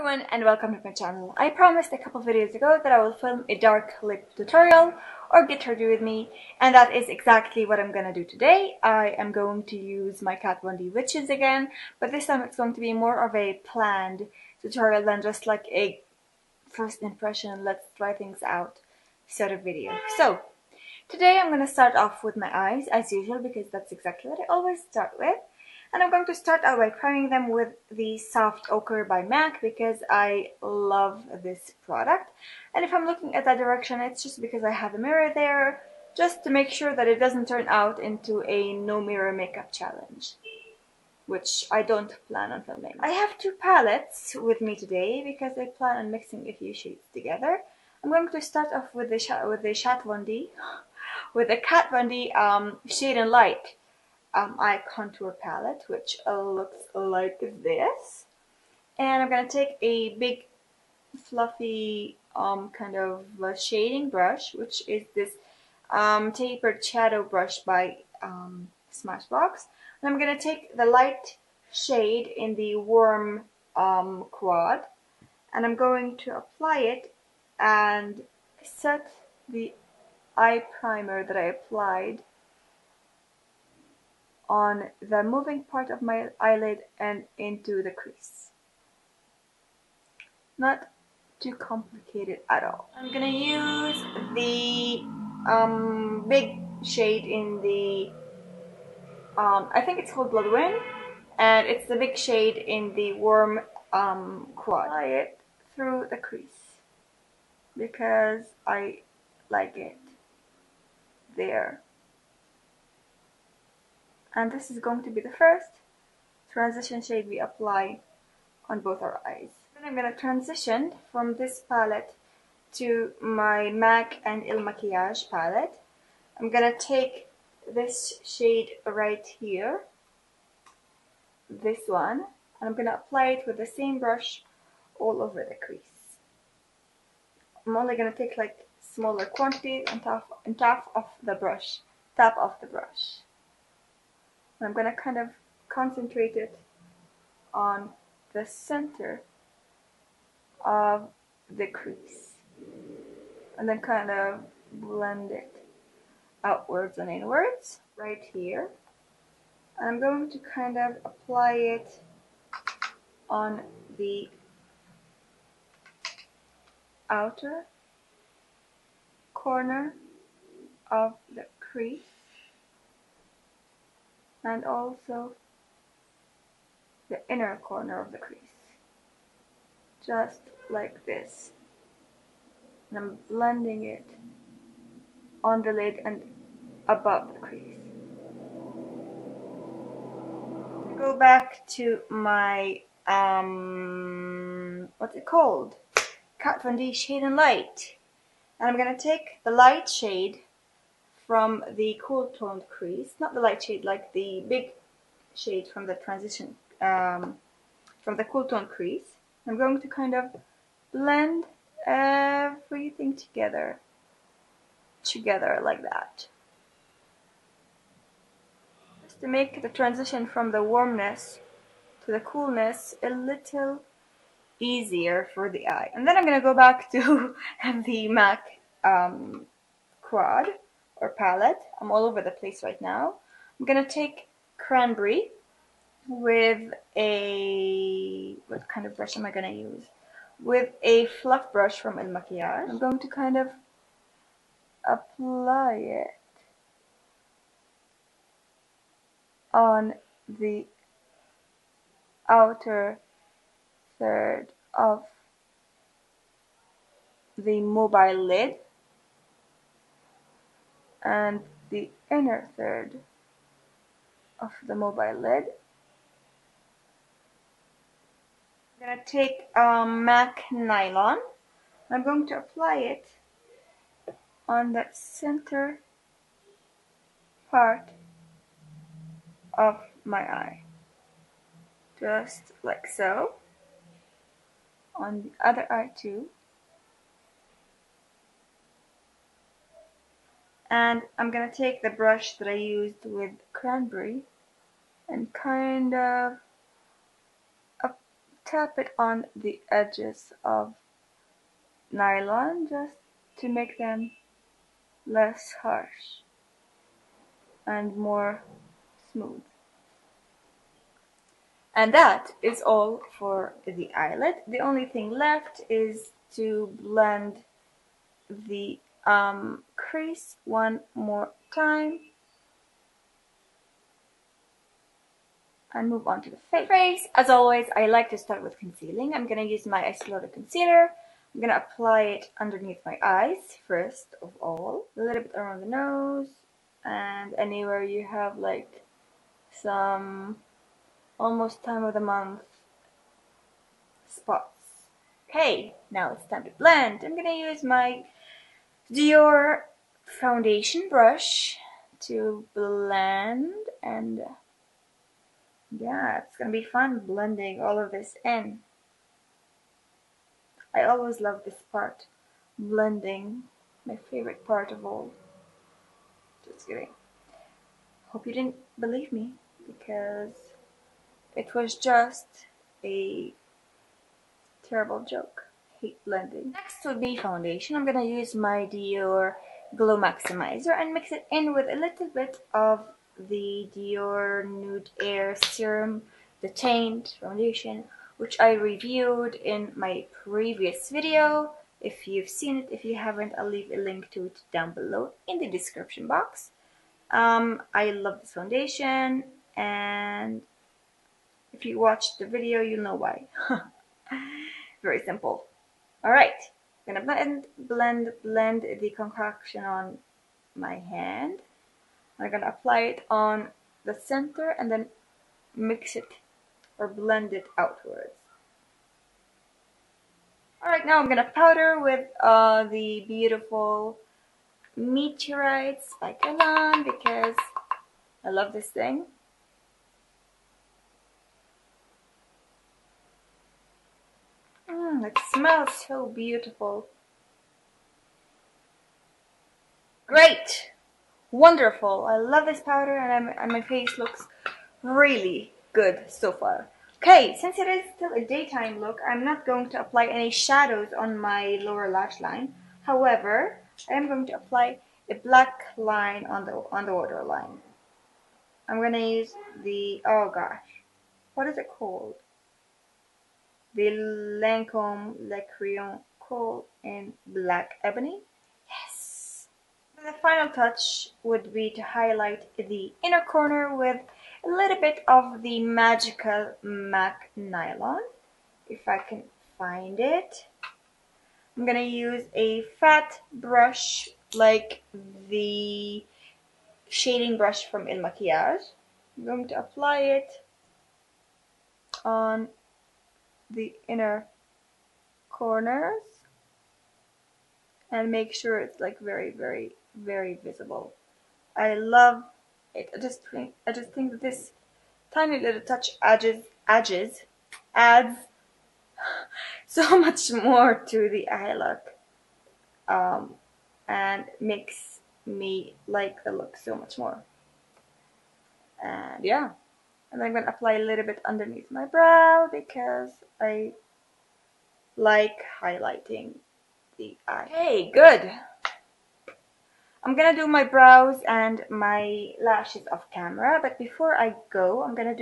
everyone and welcome to my channel. I promised a couple videos ago that I will film a dark lip tutorial or get ready with me, and that is exactly what I'm gonna do today. I am going to use my Kat Von D Witches again, but this time it's going to be more of a planned tutorial than just like a first impression, let's try things out sort of video. So today I'm going to start off with my eyes as usual because that's exactly what I always start with. And I'm going to start out by priming them with the Soft Ochre by MAC because I love this product. And if I'm looking at that direction, it's just because I have a mirror there, just to make sure that it doesn't turn out into a no mirror makeup challenge, which I don't plan on filming. I have two palettes with me today because I plan on mixing a few shades together. I'm going to start off with the Kat Von D, with the Kat Von D Shade and Light eye contour palette, which looks like this. And I'm gonna take a big fluffy kind of shading brush, which is this tapered shadow brush by Smashbox. And I'm gonna take the light shade in the warm quad, and I'm going to apply it and set the eye primer that I applied on the moving part of my eyelid and into the crease. Not too complicated at all. I'm gonna use the big shade in the I think it's called Bloodwind, and it's the big shade in the warm quad. Apply it through the crease because I like it there. And this is going to be the first transition shade we apply on both our eyes. Then I'm going to transition from this palette to my MAC and Il Makiage palette. I'm going to take this shade right here, this one, and I'm going to apply it with the same brush all over the crease. I'm only going to take like smaller quantities on top of the brush, tap off the brush. And I'm going to kind of concentrate it on the center of the crease and then kind of blend it outwards and inwards right here. And I'm going to kind of apply it on the outer corner of the crease and also the inner corner of the crease, just like this. And I'm blending it on the lid and above the crease. Go back to my what's it called? Kat Von D Shade and Light, and I'm gonna take the light shade from the cool toned crease, not the light shade, like the big shade from the transition, from the cool tone crease. I'm going to kind of blend everything together like that, just to make the transition from the warmness to the coolness a little easier for the eye. And then I'm gonna go back to the MAC quad or palette. I'm all over the place right now. I'm gonna take Cranberry with a, what kind of brush am I gonna use? With a fluff brush from Il Makiage. I'm going to kind of apply it on the outer third of the mobile lid and the inner third of the mobile lid. I'm going to take MAC Nylon. I'm going to apply it on the center part of my eye, just like so. On the other eye too. And I'm going to take the brush that I used with Cranberry and kind of tap it on the edges of nylon just to make them less harsh and more smooth. And that is all for the eyelid. The only thing left is to blend the crease one more time and move on to the face. As always, I like to start with concealing. I'm going to use my Estee Lauder concealer. I'm going to apply it underneath my eyes first of all, a little bit around the nose and anywhere you have like some almost time of the month spots. Okay, now it's time to blend. I'm going to use my Dior foundation brush to blend, and yeah, it's gonna be fun blending all of this in. I always love this part, blending, my favorite part of all. Just kidding. Hope you didn't believe me, because it was just a terrible joke. Hate blending. Next would be foundation. I'm gonna use my Dior Glow Maximizer and mix it in with a little bit of the Dior Nude Air Serum, the Taint Foundation, which I reviewed in my previous video. If you've seen it, if you haven't, I'll leave a link to it down below in the description box. I love this foundation, and if you watched the video, you'll know why. Very simple. Alright, I'm gonna blend the concoction on my hand. I'm gonna apply it on the center and then mix it or blend it outwards. Alright, now I'm gonna powder with the beautiful Meteorites by Guerlain because I love this thing. It smells so beautiful. Great! Wonderful! I love this powder, and my face looks really good so far. Okay, since it is still a daytime look, I'm not going to apply any shadows on my lower lash line. However, I am going to apply a black line on the waterline. I'm going to use the, oh gosh, what is it called? The Lancome Le Crayon Kohl in Black Ebony. Yes! And the final touch would be to highlight the inner corner with a little bit of the magical MAC Nylon, if I can find it. I'm gonna use a fat brush like the shading brush from Makiage. I'm going to apply it on the inner corners and make sure it's like very, very, very visible. I love it. I just think that this tiny little touch adds so much more to the eye look, and makes me like the look so much more. And yeah, and I'm gonna apply a little bit underneath my brow because I like highlighting the eye. Okay, good. I'm gonna do my brows and my lashes off camera, but before I go, I'm gonna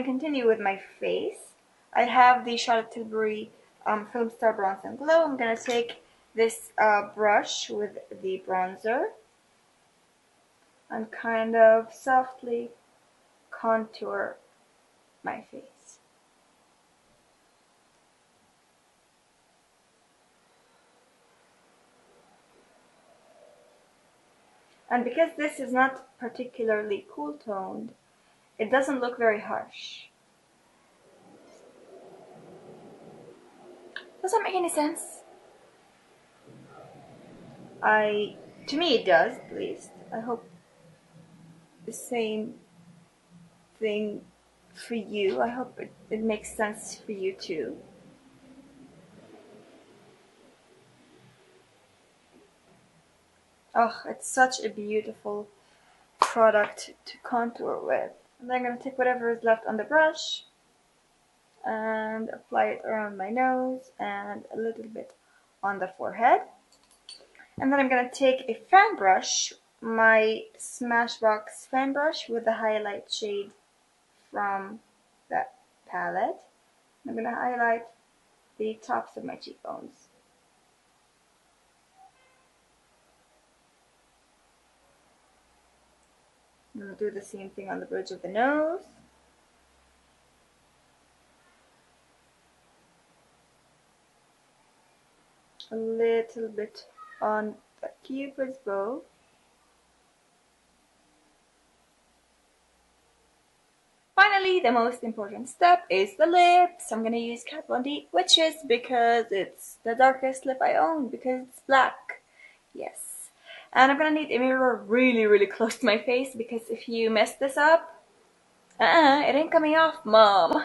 continue with my face. I have the Charlotte Tilbury Film Star Bronze and Glow. I'm gonna take this brush with the bronzer and kind of softly contour my face. And because this is not particularly cool toned, it doesn't look very harsh. Does that make any sense? To me it does, at least. I hope the same thing for you. I hope it makes sense for you too. Oh, it's such a beautiful product to contour with. And then I'm going to take whatever is left on the brush and apply it around my nose and a little bit on the forehead. And then I'm going to take a fan brush, my Smashbox fan brush with the highlight shade from that palette. I'm going to highlight the tops of my cheekbones. I'm going to do the same thing on the bridge of the nose. A little bit on the Cupid's bow. Finally, the most important step is the lips. I'm going to use Kat Von D Witches because it's the darkest lip I own, because it's black. Yes. And I'm going to need a mirror really close to my face, because if you mess this up, it ain't coming off, Mom.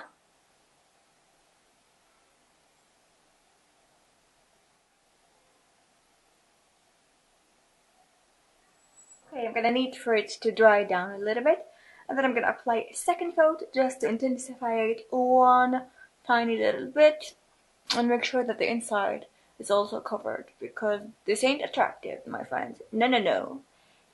Okay, I'm going to need for it to dry down a little bit. And then I'm going to apply a second coat just to intensify it one tiny little bit. And make sure that the inside is also covered, because this ain't attractive, my friends. No.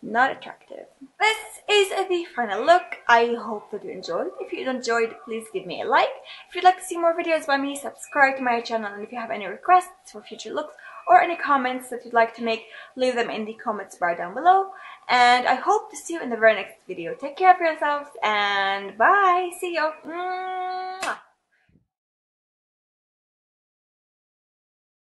Not attractive. This is the final look. I hope that you enjoyed. If you enjoyed, please give me a like. If you'd like to see more videos by me, subscribe to my channel. And if you have any requests for future looks or any comments that you'd like to make, leave them in the comments bar down below. And I hope to see you in the very next video. Take care of yourselves and bye. See you. Mwah.